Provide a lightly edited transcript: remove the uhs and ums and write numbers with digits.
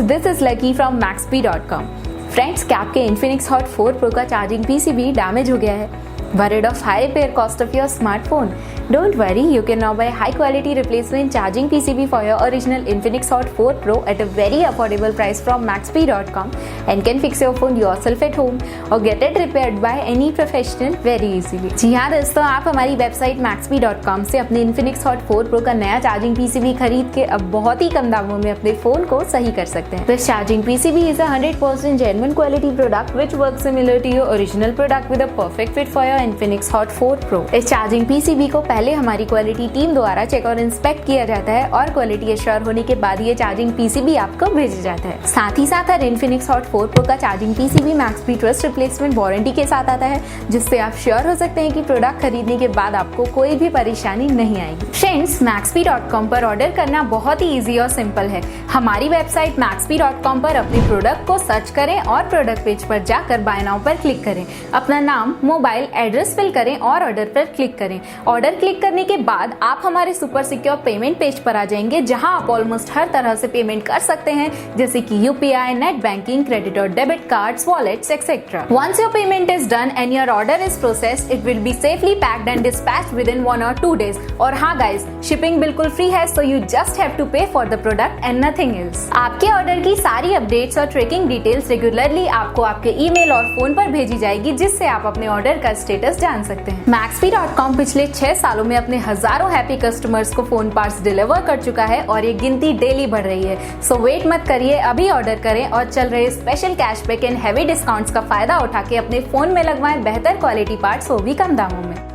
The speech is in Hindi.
Friends, this is lucky from Maxbhi.com। Friends, क्या आपके Infinix Hot 4 Pro का चार्जिंग PCB डैमेज हो गया है? Worried of high repair cost of your smartphone? Don't worry, you can now buy high quality replacement charging PCB for your original Infinix Hot 4 Pro at a very affordable price from Maxbhi.com and can fix your phone yourself at home or get it repaired by any professional very easily। जी हाँ दोस्तों, आप हमारी वेबसाइट Maxbhi.com से अपने Infinix Hot 4 Pro का नया चार्जिंग PCB खरीद के अब बहुत ही कम दामों में अपने फोन को सही कर सकते हैं। This charging PCB is a 100% genuine quality product which works similar to your original product with a perfect fit for your Infinix Hot 4 Pro। इस चार्जिंग PCB को पहले हमारी क्वालिटी टीम द्वारा चेक और इंस्पेक्ट किया जाता है और क्वालिटी एश्योर होने के बाद ये चार्जिंग PCB आपको भेजा जाता है। साथ ही साथ हर Infinix Hot 4 Pro का charging PCB Maxbhi trust replacement warranty के साथ आता है, जिससे आप श्योर हो सकते हैं कि प्रोडक्ट खरीदने के बाद आपको कोई भी परेशानी नहीं आएगी। फ्रेंड्स, Maxbhi.com पर ऑर्डर करना बहुत ही ईजी और सिंपल है। हमारी वेबसाइट Maxbhi.com पर अपने प्रोडक्ट को सर्च करें और प्रोडक्ट पेज पर जाकर बाय नाउ पर क्लिक करें। अपना नाम, मोबाइल, एड्रेस फिल करें और ऑर्डर पर क्लिक करें। ऑर्डर क्लिक करने के बाद आप हमारे सुपर सिक्योर पेमेंट पेज पर आ जाएंगे, जहां आप ऑलमोस्ट हर तरह से पेमेंट कर सकते हैं, जैसे कि यूपीआई, नेट बैंकिंग, क्रेडिट और debit cards, wallets etcetera. Once your payment is done and your order is processed, it will be safely packed and dispatched within 1 or 2 days। और हाँ गाइस, शिपिंग बिल्कुल फ्री है, so you just have to pay for the product and nothing else. आपके ऑर्डर की सारी अपडेट्स और ट्रैकिंग डिटेल्स रेगुलरली आपको आपके ईमेल और फोन पर भेजी जाएगी, जिससे आप अपने ऑर्डर का स्टेटस जान सकते हैं। Maxbhi.com पिछले 6 सालों में अपने हजारों हैप्पी कस्टमर्स को फोन पार्ट्स डिलीवर कर चुका है और ये गिनती डेली बढ़ रही है। सो वेट मत करिए, अभी ऑर्डर करें और चल रहे special cashback and heavy discounts का फायदा उठा के अपने फोन में लगवाएं बेहतर क्वालिटी पार्ट्स, वो भी कम दामों में।